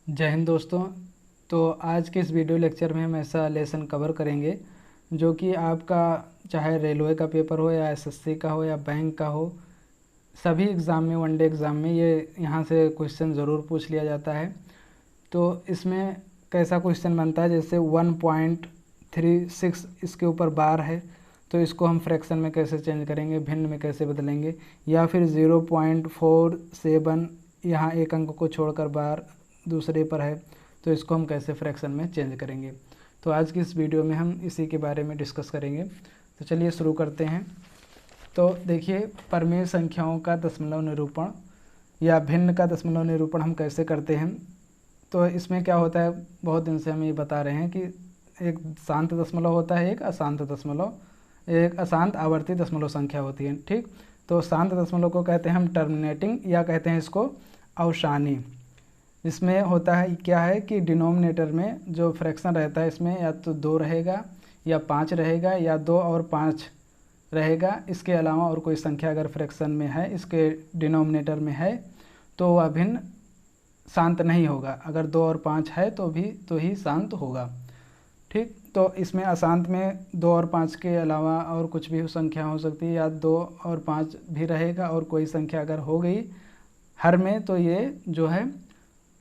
जय हिंद दोस्तों। तो आज के इस वीडियो लेक्चर में हम ऐसा लेसन कवर करेंगे जो कि आपका चाहे रेलवे का पेपर हो या एसएससी का हो या बैंक का हो, सभी एग्ज़ाम में, वनडे एग्ज़ाम में ये यहाँ से क्वेश्चन ज़रूर पूछ लिया जाता है। तो इसमें कैसा क्वेश्चन बनता है, जैसे 1.36 इसके ऊपर बार है तो इसको हम फ्रैक्शन में कैसे चेंज करेंगे, भिन्न में कैसे बदलेंगे, या फिर 0.47 यहाँ एक अंक को छोड़कर बार दूसरे पर है तो इसको हम कैसे फ्रैक्शन में चेंज करेंगे। तो आज की इस वीडियो में हम इसी के बारे में डिस्कस करेंगे। तो चलिए शुरू करते हैं। तो देखिए, परमेय संख्याओं का दशमलव निरूपण या भिन्न का दशमलव निरूपण हम कैसे करते हैं। तो इसमें क्या होता है, बहुत दिन से हम ये बता रहे हैं कि एक शांत दशमलव होता है, एक अशांत दशमलव, एक अशांत आवर्ती दशमलव संख्या होती है। ठीक, तो शांत दशमलव को कहते हैं हम टर्मिनेटिंग, या कहते हैं इसको अवसानी। इसमें होता है क्या है कि डिनोमिनेटर में जो फ्रैक्शन रहता है इसमें या तो 2 रहेगा या 5 रहेगा या 2 और 5 रहेगा। इसके अलावा और कोई संख्या अगर फ्रैक्शन में है, इसके डिनोमिनेटर में है, तो वह भिन्न शांत नहीं होगा। अगर 2 और 5 है तो ही शांत होगा। ठीक, तो इसमें अशांत में 2 और 5 के अलावा और कुछ भी संख्या हो सकती है, या 2 और 5 भी रहेगा और कोई संख्या अगर हो गई हर में, तो ये जो है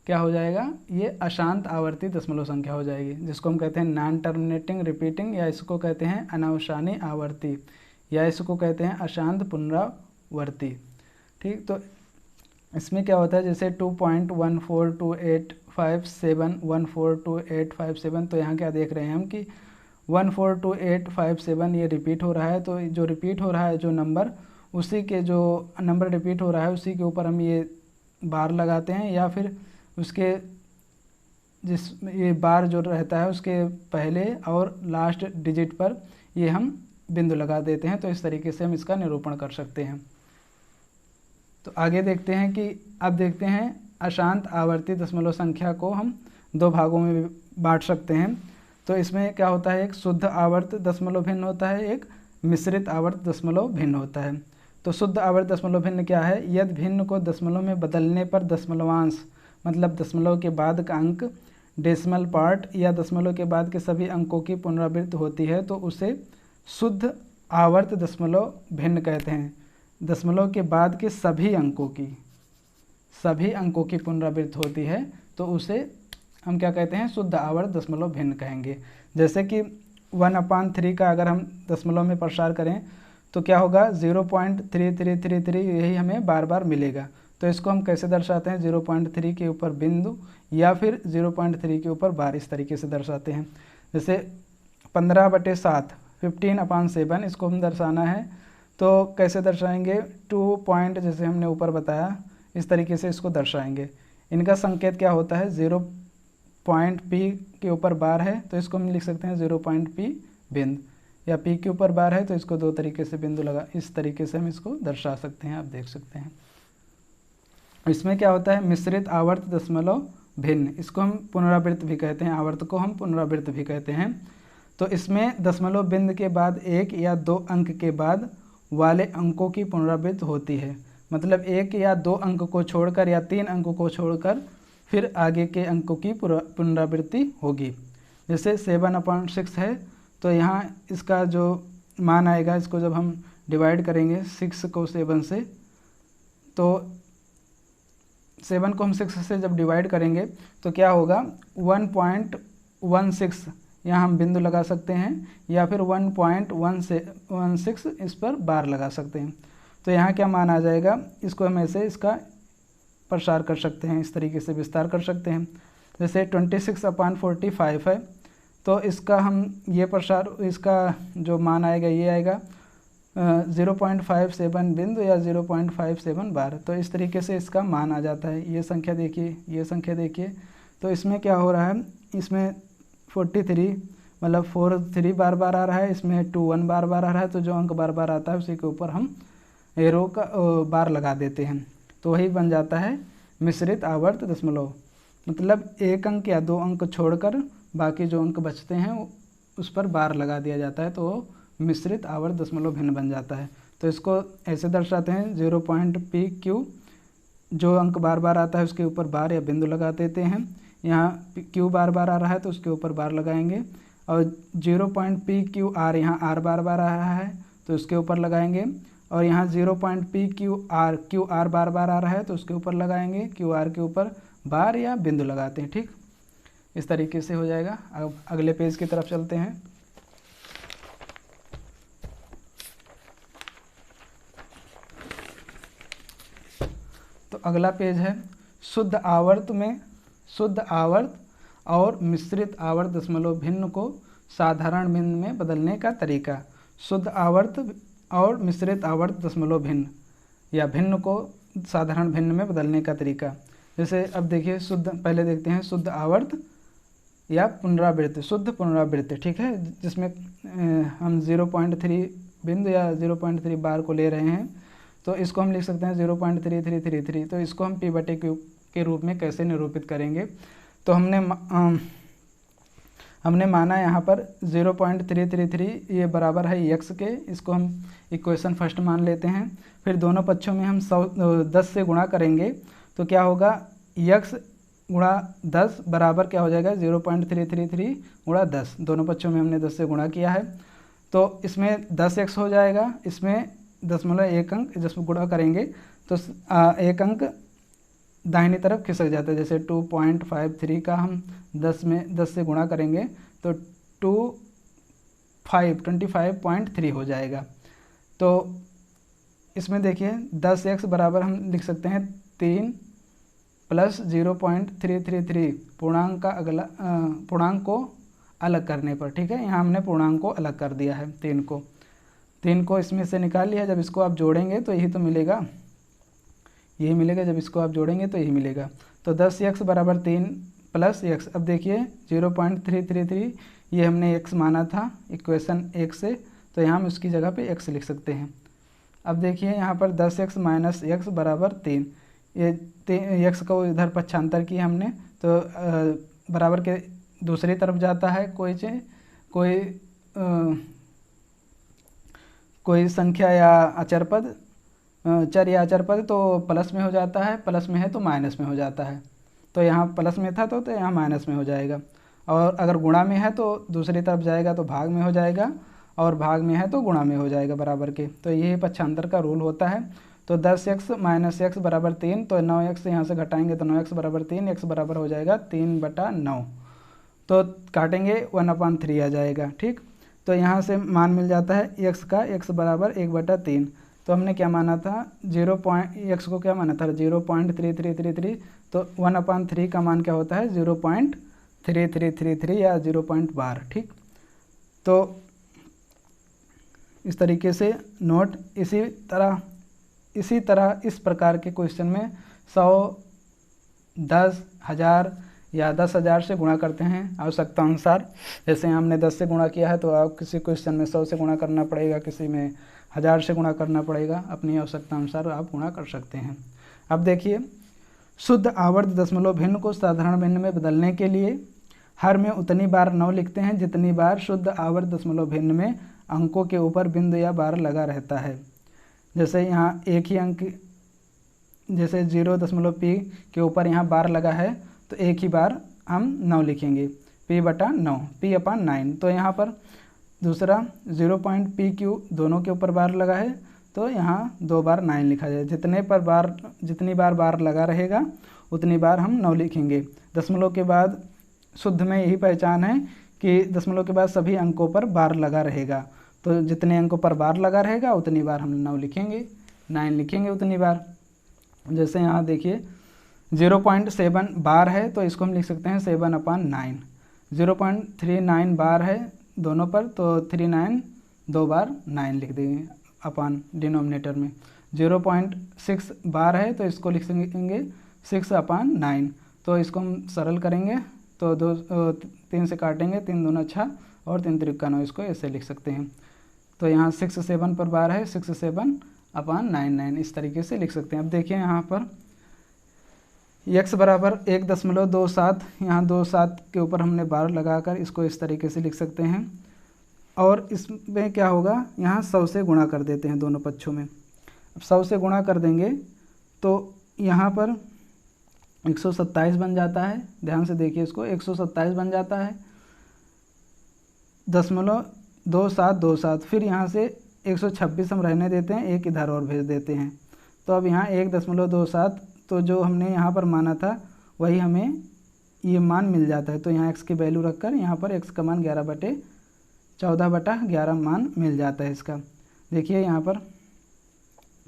क्या हो जाएगा, ये अशांत आवर्ती दशमलव संख्या हो जाएगी, जिसको हम कहते हैं नॉन टर्मिनेटिंग रिपीटिंग, या इसको कहते हैं अनावसानी आवर्ती, या इसको कहते हैं अशांत पुनरावर्ती। ठीक, तो इसमें क्या होता है, जैसे 2.142857 142.857, तो यहाँ क्या देख रहे हैं हम कि 142.857 ये रिपीट हो रहा है। तो जो रिपीट हो रहा है जो नंबर, उसी के जो नंबर रिपीट हो रहा है उसी के ऊपर हम ये बार लगाते हैं, या फिर उसके जिस ये बार जो रहता है उसके पहले और लास्ट डिजिट पर ये हम बिंदु लगा देते हैं। तो इस तरीके से हम इसका निरूपण कर सकते हैं। तो आगे देखते हैं कि अब देखते हैं अशांत आवर्ती दशमलव संख्या को हम 2 भागों में बांट सकते हैं। तो इसमें क्या होता है, एक शुद्ध आवर्त दशमलव भिन्न होता है, एक मिश्रित आवर्त दशमलव भिन्न होता है। तो शुद्ध आवर्त दशमलव भिन्न क्या है, यदि भिन्न को दशमलव में बदलने पर दशमलवांश मतलब दशमलव के बाद का अंक, डेसिमल पार्ट या दशमलव के बाद के सभी अंकों की पुनरावृत्ति होती है तो उसे शुद्ध आवर्त दशमलव भिन्न कहते हैं। दशमलव के बाद के सभी अंकों की पुनरावृत्ति होती है तो उसे हम क्या कहते हैं, शुद्ध आवर्त दशमलव भिन्न कहेंगे। जैसे कि 1/3 का अगर हम दशमलव में प्रसार करें तो क्या होगा, 0.3333, यही हमें बार बार मिलेगा। तो इसको हम कैसे दर्शाते हैं, 0.3 के ऊपर बिंदु या फिर 0.3 के ऊपर बार, इस तरीके से दर्शाते हैं। जैसे 15/7 15/7 इसको हम दर्शाना है तो कैसे दर्शाएंगे, 2 पॉइंट जैसे हमने ऊपर बताया इस तरीके से इसको दर्शाएंगे। इनका संकेत क्या होता है, 0.p के ऊपर बार है तो इसको हम लिख सकते हैं 0.p बिंदु, या p के ऊपर बार है तो इसको 2 तरीके से बिंदु लगा, इस तरीके से हम इसको दर्शा सकते हैं। आप देख सकते हैं इसमें क्या होता है, मिश्रित आवर्त दशमलव भिन्न, इसको हम पुनरावृत्त भी कहते हैं, आवर्त को हम पुनरावृत्त भी कहते हैं। तो इसमें दशमलव बिंदु के बाद 1 या 2 अंक के बाद वाले अंकों की पुनरावृत्ति होती है। मतलब 1 या 2 अंक को छोड़कर या 3 अंकों को छोड़कर फिर आगे के अंकों की पुनरावृत्ति होगी। जैसे 7/6 है तो यहाँ इसका जो मान आएगा, इसको जब हम डिवाइड करेंगे 6 को 7 से, तो 7 को हम 6 से जब डिवाइड करेंगे तो क्या होगा, 1.16 यहाँ हम बिंदु लगा सकते हैं, या फिर 1.16 इस पर बार लगा सकते हैं। तो यहाँ क्या मान आ जाएगा, इसको हम ऐसे इसका प्रसार कर सकते हैं, इस तरीके से विस्तार कर सकते हैं। जैसे 26/45 है तो इसका हम ये प्रसार, इसका जो मान आएगा ये आएगा 0.57 बिंदु या 0.57 बार। तो इस तरीके से इसका मान आ जाता है। ये संख्या देखिए, ये संख्या देखिए, तो इसमें क्या हो रहा है, इसमें 43 मतलब 43 बार बार आ रहा है, इसमें 21 बार बार आ रहा है। तो जो अंक बार बार आता है उसी के ऊपर हम एरो का बार लगा देते हैं, तो वही बन जाता है मिश्रित आवर्त दशमलव। मतलब 1 अंक या 2 अंक छोड़कर बाकी जो अंक बचते हैं उस पर बार लगा दिया जाता है, तो मिश्रित आवर्त दशमलव भिन्न बन जाता है। तो इसको ऐसे दर्शाते हैं, 0.pq जो अंक बार बार आता है उसके ऊपर बार या बिंदु लगा देते हैं, यहाँ क्यू बार बार आ रहा है तो उसके ऊपर बार लगाएंगे, और 0.PQR यहाँ आर बार बार आ रहा है तो उसके ऊपर लगाएंगे, और यहाँ 0.PQR बार बार आ रहा है तो उसके ऊपर लगाएंगे, QR के ऊपर बार या बिंदु लगाते हैं। ठीक, इस तरीके से हो जाएगा। अब अगले पेज की तरफ चलते हैं। तो अगला पेज है शुद्ध आवर्त में शुद्ध आवर्त और मिश्रित आवर्त दशमलव भिन्न को साधारण भिन्न में बदलने का तरीका। शुद्ध आवर्त और मिश्रित आवर्त दशमलव भिन्न या भिन्न को साधारण भिन्न में बदलने का तरीका। जैसे अब देखिए शुद्ध, पहले देखते हैं शुद्ध आवर्त या पुनरावृत्ति, शुद्ध पुनरावृत्ति, ठीक है, जिसमें हम 0.3 बिंदु या 0.3 बार को ले रहे हैं, तो इसको हम लिख सकते हैं 0.3333। तो इसको हम P/Q के रूप में कैसे निरूपित करेंगे। तो हमने माना यहाँ पर 0.333 ये बराबर है x के, इसको हम इक्वेशन फर्स्ट मान लेते हैं। फिर दोनों पक्षों में हम 10 से गुणा करेंगे तो क्या होगा, x गुणा 10 बराबर क्या हो जाएगा 0.333 गुणा 10। दोनों पक्षों में हमने 10 से गुणा किया है तो इसमें 10x हो जाएगा, इसमें 0.1 अंक जिसमें गुणा करेंगे तो एक अंक दाहिनी तरफ खिसक जाता है। जैसे 2.53 का हम 10 से गुणा करेंगे तो 25.3 हो जाएगा। तो इसमें देखिए 10x बराबर हम लिख सकते हैं 3 प्लस 0.333 पूर्णांक का अगला पूर्णांक को अलग करने पर, ठीक है, यहाँ हमने पूर्णांक को अलग कर दिया है, 3 को इसमें से निकाल लिया। जब इसको आप जोड़ेंगे तो यही तो मिलेगा, यही मिलेगा, जब इसको आप जोड़ेंगे तो यही मिलेगा। तो 10x बराबर 3 प्लस x। अब देखिए 0.333 ये हमने x माना था इक्वेशन 1 से, तो यहाँ हम उसकी जगह पे x लिख सकते हैं। अब देखिए यहाँ पर 10x माइनस x बराबर 3, ये x को इधर पक्षांतर किया हमने तो बराबर के दूसरी तरफ जाता है कोई संख्या या अचर पद, चर या अचर पद, तो प्लस में हो जाता है, प्लस में है तो माइनस में हो जाता है। तो यहाँ प्लस में था तो यहाँ माइनस में हो जाएगा, और अगर गुणा में है तो दूसरी तरफ जाएगा तो भाग में हो जाएगा, और भाग में है तो गुणा में हो जाएगा बराबर के। तो यही पक्षांतर का रूल होता है। तो 10x माइनस x बराबर 3, तो 9x यहाँ से घटाएंगे तो 9x बराबर 3, x बराबर हो जाएगा 3/9। तो काटेंगे 1/3 आ जाएगा। ठीक, तो यहाँ से मान मिल जाता है x का, x बराबर 1/3। तो हमने क्या माना था, x को क्या माना था 0.3333, तो 1/3 का मान क्या होता है 0.3333 या 0.12। ठीक, तो इस तरीके से नोट, इसी तरह इस प्रकार के क्वेश्चन में 100, 10, 1000 या 10,000 से गुणा करते हैं आवश्यकता अनुसार। जैसे हमने 10 से गुणा किया है तो आप किसी क्वेश्चन में 100 से गुणा करना पड़ेगा, किसी में 1000 से गुणा करना पड़ेगा, अपनी आवश्यकता अनुसार आप गुणा कर सकते हैं। अब देखिए शुद्ध आवर्त दशमलव भिन्न को साधारण भिन्न में बदलने के लिए हर में उतनी बार 9 लिखते हैं जितनी बार शुद्ध आवर्त दशमलव भिन्न में अंकों के ऊपर बिंदु या बार लगा रहता है। जैसे यहाँ एक ही अंक, जैसे 0.P के ऊपर यहाँ बार लगा है तो एक ही बार हम 9 लिखेंगे, P/9, P/9। तो यहाँ पर दूसरा 0.PQ दोनों के ऊपर बार लगा है तो यहाँ 2 बार 9 लिखा जाए। जितनी बार लगा रहेगा उतनी बार हम 9 लिखेंगे। दशमलव के बाद शुद्ध में यही पहचान है कि दशमलव के बाद सभी अंकों पर बार लगा रहेगा, तो जितने अंकों पर बार लगा रहेगा उतनी बार हम 9 लिखेंगे, 9 लिखेंगे उतनी बार। जैसे यहाँ देखिए 0.7 बार है तो इसको हम लिख सकते हैं 7/9। 0.39 बार है दोनों पर तो 39 2 बार 9 लिख देंगे अपान डिनोमिनेटर में। 0.6 बार है तो इसको लिख सकेंगे 6/9। तो इसको हम सरल करेंगे तो 3 से काटेंगे, 3 दूना 6 और 3 त्रिका 9, इसको ऐसे लिख सकते हैं। तो यहाँ 6/7 पर बार है 6/7/9, इस तरीके से लिख सकते हैं। अब देखिए यहाँ पर x बराबर 1.27, यहाँ 27 के ऊपर हमने बार लगाकर इसको इस तरीके से लिख सकते हैं। और इसमें क्या होगा, यहाँ 100 से गुणा कर देते हैं दोनों पक्षों में। अब 100 से गुणा कर देंगे तो यहाँ पर 127 बन जाता है। ध्यान से देखिए इसको, 127 बन जाता है, 0.2727। फिर यहाँ से 126 हम रहने देते हैं, एक इधर और भेज देते हैं। तो अब यहाँ 1.27, तो जो हमने यहाँ पर माना था वही हमें ये मान मिल जाता है। तो यहाँ x की वैल्यू रखकर यहाँ पर x का मान 11/14/11 मान मिल जाता है इसका। देखिए यहाँ पर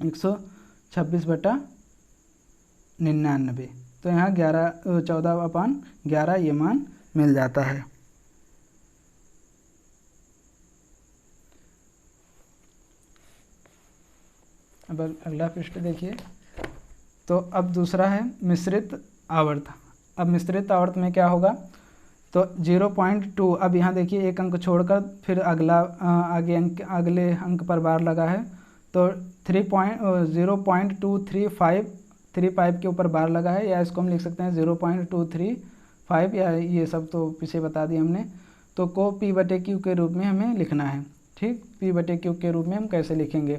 126/99, तो यहाँ 14/11 ये मान मिल जाता है। अब अगला पृष्ठ देखिए। तो अब दूसरा है मिश्रित आवर्त। अब मिश्रित आवर्त में क्या होगा, तो 0.2, अब यहाँ देखिए एक अंक छोड़कर फिर अगले अंक पर बार लगा है, तो 0.235 के ऊपर बार लगा है, या इसको हम लिख सकते हैं 0.235, या ये सब तो पीछे बता दिया हमने। तो को P/Q के रूप में हमें लिखना है। ठीक, P/Q के रूप में हम कैसे लिखेंगे,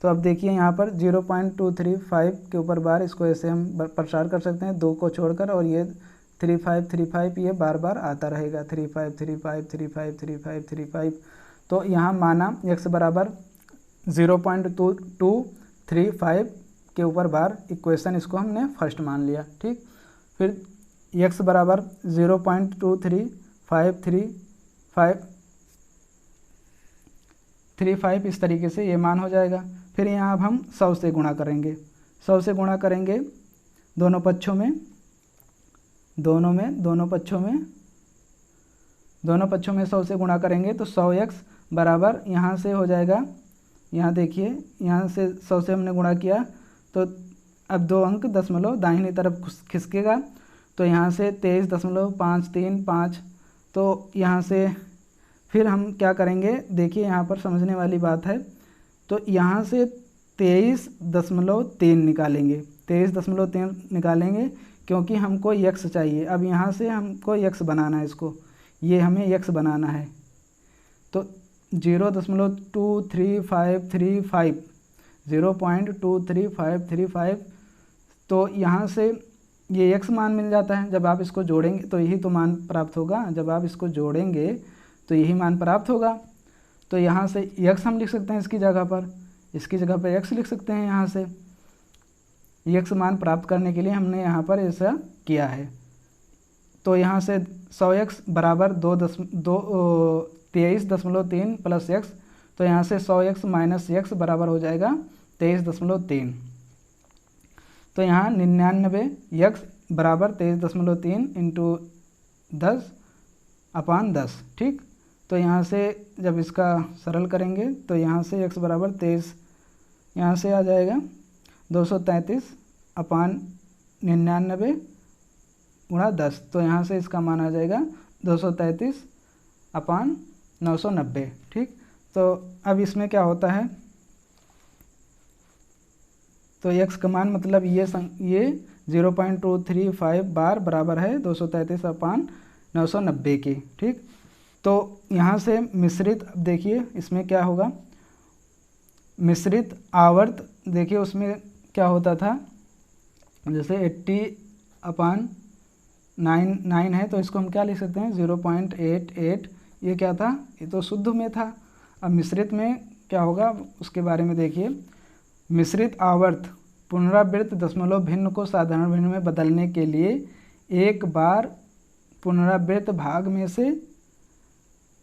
तो अब देखिए यहाँ पर 0.235 के ऊपर बार, इसको ऐसे हम प्रसार कर सकते हैं 2 को छोड़कर, और ये 35 ये बार बार आता रहेगा, 35 तो यहाँ माना x बराबर 0.235 के ऊपर बार, इक्वेशन इसको हमने फर्स्ट मान लिया। ठीक, फिर x बराबर 0.235 इस तरीके से ये मान हो जाएगा। फिर यहाँ अब हम 100 से गुणा करेंगे, 100 से गुणा करेंगे दोनों पक्षों में 100 से गुणा करेंगे, तो 100x बराबर यहाँ से हो जाएगा, यहाँ देखिए यहाँ से 100 से हमने गुणा किया, तो अब 2 अंक दशमलव दाहिनी तरफ खिसकेगा, तो यहाँ से 23.535। तो यहाँ से फिर हम क्या करेंगे, देखिए यहाँ पर समझने वाली बात है, तो यहाँ से 23.3 निकालेंगे, 23.3 निकालेंगे, क्योंकि हमको x चाहिए। अब यहाँ से हमको x बनाना है, इसको ये हमें x बनाना है, तो 0.23535 तो यहाँ से ये x मान मिल जाता है। जब आप इसको जोड़ेंगे तो यही तो मान प्राप्त होगा, जब आप इसको जोड़ेंगे तो यही मान प्राप्त होगा। तो यहाँ से x हम लिख सकते हैं, इसकी जगह पर x लिख सकते हैं। यहाँ से x मान प्राप्त करने के लिए हमने यहाँ पर ऐसा किया है। तो यहाँ से 100x बराबर 23.3 प्लस x, तो यहाँ से 100x माइनस x बराबर हो जाएगा 23.3। तो यहाँ 99x बराबर 23.3 इंटू 10/10। ठीक, तो यहाँ से जब इसका सरल करेंगे तो यहाँ से x बराबर 23, यहाँ से आ जाएगा 233/99 गुणा 10, तो यहाँ से इसका मान आ जाएगा 233/990। ठीक, तो अब इसमें क्या होता है, तो x का मान मतलब ये 0.235 बार बराबर है 233/990 के। ठीक, तो यहाँ से मिश्रित, अब देखिए इसमें क्या होगा, मिश्रित आवर्त देखिए उसमें क्या होता था, जैसे 80/9 है, तो इसको हम क्या लिख सकते हैं 0.88, ये क्या था, ये तो शुद्ध में था। अब मिश्रित में क्या होगा उसके बारे में देखिए। मिश्रित आवर्त पुनरावृत्त दशमलव भिन्न को साधारण भिन्न में बदलने के लिए एक बार पुनरावृत्त भाग में से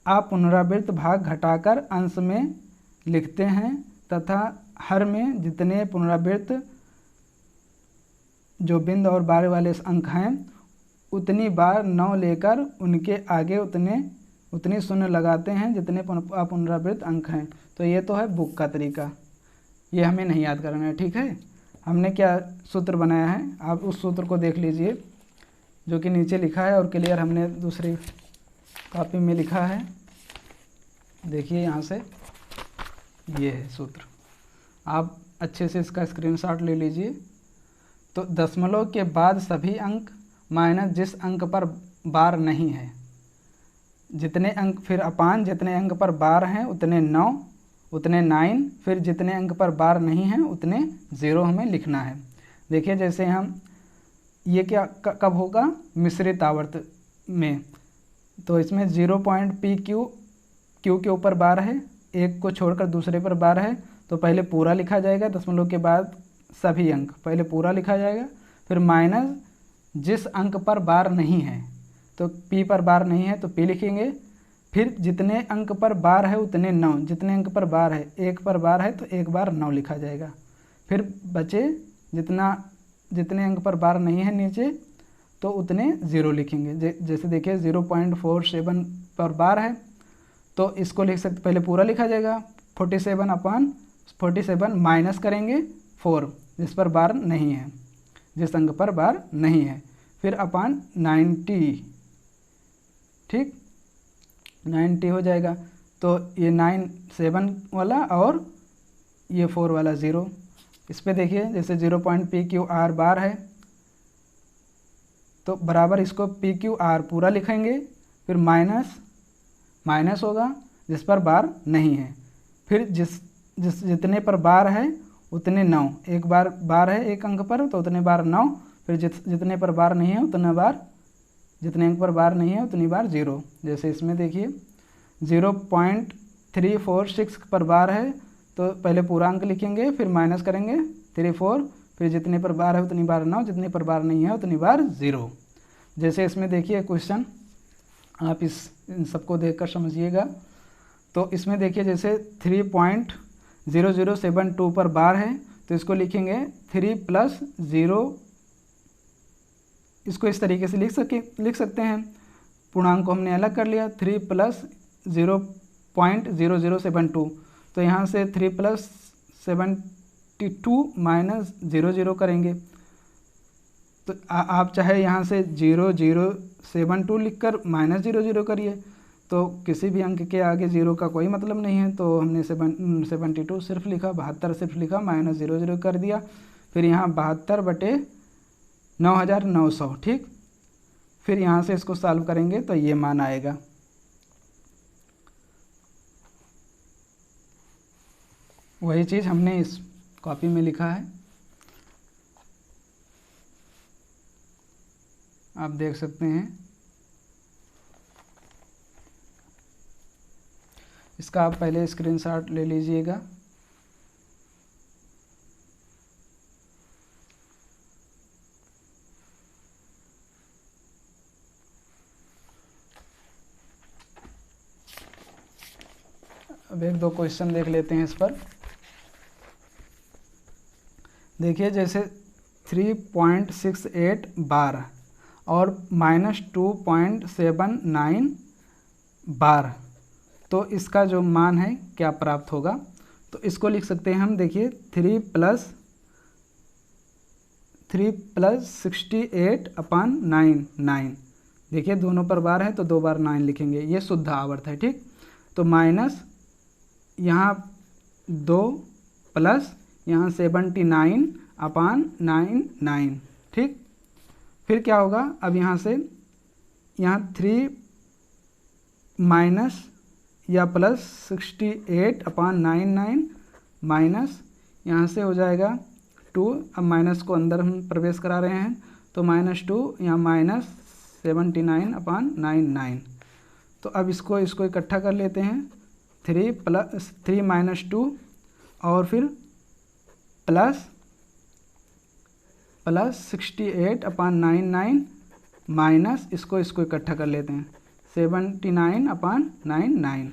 अपुनरावृत्त भाग घटाकर अंश में लिखते हैं, तथा हर में जितने पुनरावृत्त जो बिंद और बार वाले अंक हैं उतनी बार 9 लेकर उनके आगे उतने शून्य लगाते हैं जितने अपुनरावृत्त अंक हैं। तो ये तो है बुक का तरीका, ये हमें नहीं याद करना है। ठीक है, हमने क्या सूत्र बनाया है, आप उस सूत्र को देख लीजिए जो कि नीचे लिखा है, और क्लियर हमने दूसरी कॉपी में लिखा है। देखिए यहाँ से ये है सूत्र, आप अच्छे से इसका स्क्रीनशॉट ले लीजिए। तो दशमलव के बाद सभी अंक माइनस जिस अंक पर बार नहीं है, जितने अंक, फिर अपान जितने अंक पर बार हैं उतने 9, उतने 9, फिर जितने अंक पर बार नहीं हैं उतने 0 हमें लिखना है। देखिए जैसे हम ये क्या कब होगा, मिश्रित आवर्त में। तो इसमें 0.PQ, क्यू के ऊपर बार है, एक को छोड़कर दूसरे पर बार है, तो पहले पूरा लिखा जाएगा, दशमलव के बाद सभी अंक, पहले पूरा लिखा जाएगा, फिर माइनस जिस अंक पर बार नहीं है, तो P पर बार नहीं है तो P लिखेंगे, फिर जितने अंक पर बार है उतने 9, जितने अंक पर बार है, एक पर बार है तो एक बार 9 लिखा जाएगा, फिर बचे जितने अंक पर बार नहीं है नीचे तो उतने 0 लिखेंगे। जैसे देखिए 0.47 पर बार है तो इसको लिख सकते, पहले पूरा लिखा जाएगा 47/47 माइनस करेंगे 4 जिस पर बार नहीं है, जिस अंक पर बार नहीं है, फिर अपान 90, ठीक 90 हो जाएगा। तो ये 7 वाला और ये 4 वाला 0। इस पे देखिए जैसे 0.PQR बार है तो बराबर इसको PQR पूरा लिखेंगे, फिर माइनस होगा जिस पर बार नहीं है, फिर जितने पर बार है उतने 9, एक बार है एक अंक पर तो उतने बार 9, फिर जितने पर बार नहीं है उतने बार, जितने अंक पर बार नहीं है उतनी बार 0। जैसे इसमें देखिए 0.346 पर बार है तो पहले पूरा अंक लिखेंगे, फिर माइनस करेंगे 34, फिर जितने पर बार है उतनी बार 9, जितने पर बार नहीं है उतनी बार 0। जैसे इसमें देखिए क्वेश्चन, आप इन सबको देखकर समझिएगा। तो इसमें देखिए जैसे 3.0072 पर बार है तो इसको लिखेंगे 3 + 0, इसको इस तरीके से लिख सकते हैं, पूर्णांक को हमने अलग कर लिया, 3 + 0.0072, तो यहाँ से 3 + 72 - 00 करेंगे, तो आप चाहे यहाँ से 0072 लिखकर -00 करिए, तो किसी भी अंक के आगे 0 का कोई मतलब नहीं है, तो हमने 72 सिर्फ लिखा, 72 सिर्फ लिखा, -00 कर दिया, फिर यहाँ 72/9900, ठीक। फिर यहाँ से इसको सॉल्व करेंगे तो ये मान आएगा। वही चीज़ हमने इस कॉपी में लिखा है, आप देख सकते हैं। इसका आप पहले स्क्रीनशॉट ले लीजिएगा। अब 1-2 क्वेश्चन देख लेते हैं इस पर। देखिए जैसे 3.68 बार और -2.79 बार, तो इसका जो मान है क्या प्राप्त होगा, तो इसको लिख सकते हैं हम। देखिए 3 + 68/9, देखिए दोनों पर बार है तो 2 बार 9 लिखेंगे, ये शुद्ध आवर्त है, ठीक। तो माइनस यहाँ 2 प्लस यहाँ 79/99, ठीक। फिर क्या होगा, अब यहाँ से यहाँ 3 माइनस या प्लस 68/99 माइनस यहाँ से हो जाएगा 2, अब माइनस को अंदर हम प्रवेश करा रहे हैं तो -2, यहाँ -79/99। तो अब इसको इकट्ठा कर लेते हैं, 3 - 2 और फिर प्लस 68/99 माइनस इसको इकट्ठा कर लेते हैं 79/99,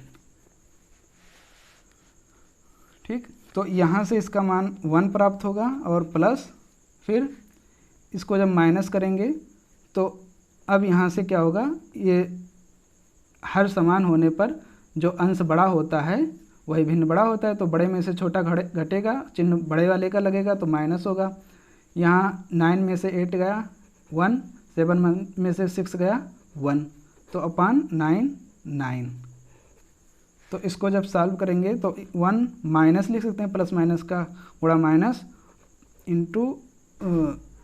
ठीक। तो यहाँ से इसका मान 1 प्राप्त होगा और प्लस फिर इसको जब माइनस करेंगे तो अब यहाँ से क्या होगा, ये हर समान होने पर जो अंश बड़ा होता है वही भिन्न बड़ा होता है, तो बड़े में से छोटा घटेगा, चिन्ह बड़े वाले का लगेगा तो माइनस होगा। यहाँ 9 में से 8 गया 1, 7 में से 6 गया 1, तो अपान 9। तो इसको जब सॉल्व करेंगे तो 1 माइनस लिख सकते हैं, प्लस माइनस का गुणा माइनस इंटू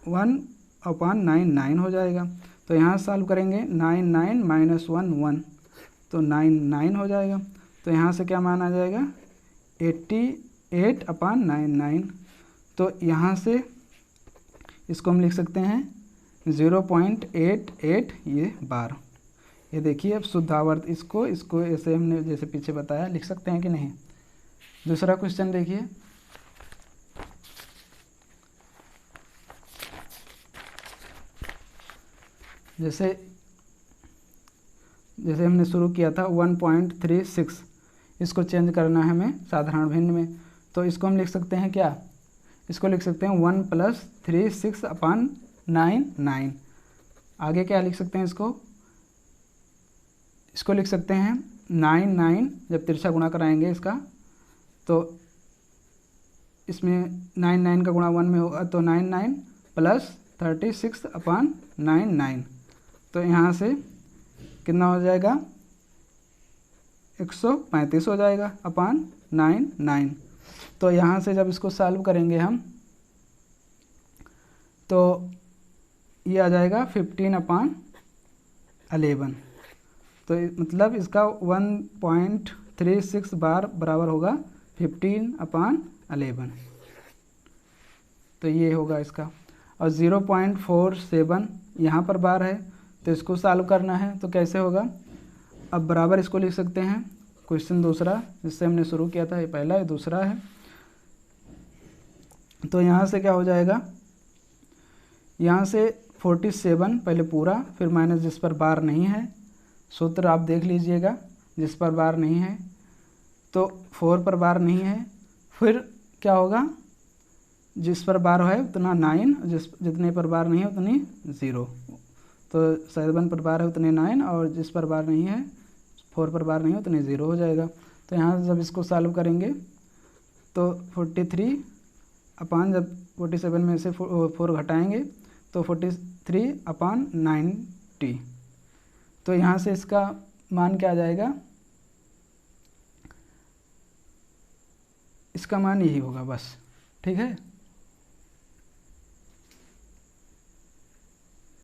1/9 हो जाएगा। तो यहाँ सॉल्व करेंगे 9 - 1 तो 9 हो जाएगा। तो यहाँ से क्या मान आ जाएगा 88/99। तो यहाँ से इसको हम लिख सकते हैं 0.88 ये बार। ये देखिए अब शुद्ध आवर्त इसको ऐसे हमने जैसे पीछे बताया लिख सकते हैं कि नहीं। दूसरा क्वेश्चन देखिए, जैसे हमने शुरू किया था 1.36, इसको चेंज करना है हमें साधारण भिन्न में, तो इसको हम लिख सकते हैं क्या, इसको लिख सकते हैं 1 + 36/9। आगे क्या लिख सकते हैं इसको लिख सकते हैं 9 जब तिरछा गुणा कराएंगे इसका, तो इसमें 9 का गुणा 1 में होगा, तो 9 + 36/9। तो यहाँ से कितना हो जाएगा, 135 हो जाएगा अपान 9। तो यहाँ से जब इसको सॉल्व करेंगे हम तो ये आ जाएगा 15/11। तो मतलब इसका 1.36 बार बराबर होगा 15/11। तो ये होगा इसका। और 0.47 यहाँ पर बार है, तो इसको सॉल्व करना है तो कैसे होगा, अब बराबर इसको लिख सकते हैं। क्वेश्चन दूसरा जिससे हमने शुरू किया था, ये पहला है, दूसरा है। तो यहाँ से क्या हो जाएगा, यहाँ से 47 पहले पूरा, फिर माइनस जिस पर बार नहीं है, सूत्र आप देख लीजिएगा, जिस पर बार नहीं है तो 4 पर बार नहीं है, फिर क्या होगा, जिस पर बार है उतना 9, जितने पर बार नहीं है उतनी 0। तो 7 पर बार है उतने 9, और जिस पर बार नहीं है 4 पर बार नहीं है उतने 0 हो जाएगा। तो यहाँ से जब इसको सॉल्व करेंगे तो 43 अपान, जब 47 में से 4 घटाएंगे तो 43/90। तो यहाँ से इसका मान क्या आ जाएगा, इसका मान यही होगा बस, ठीक है।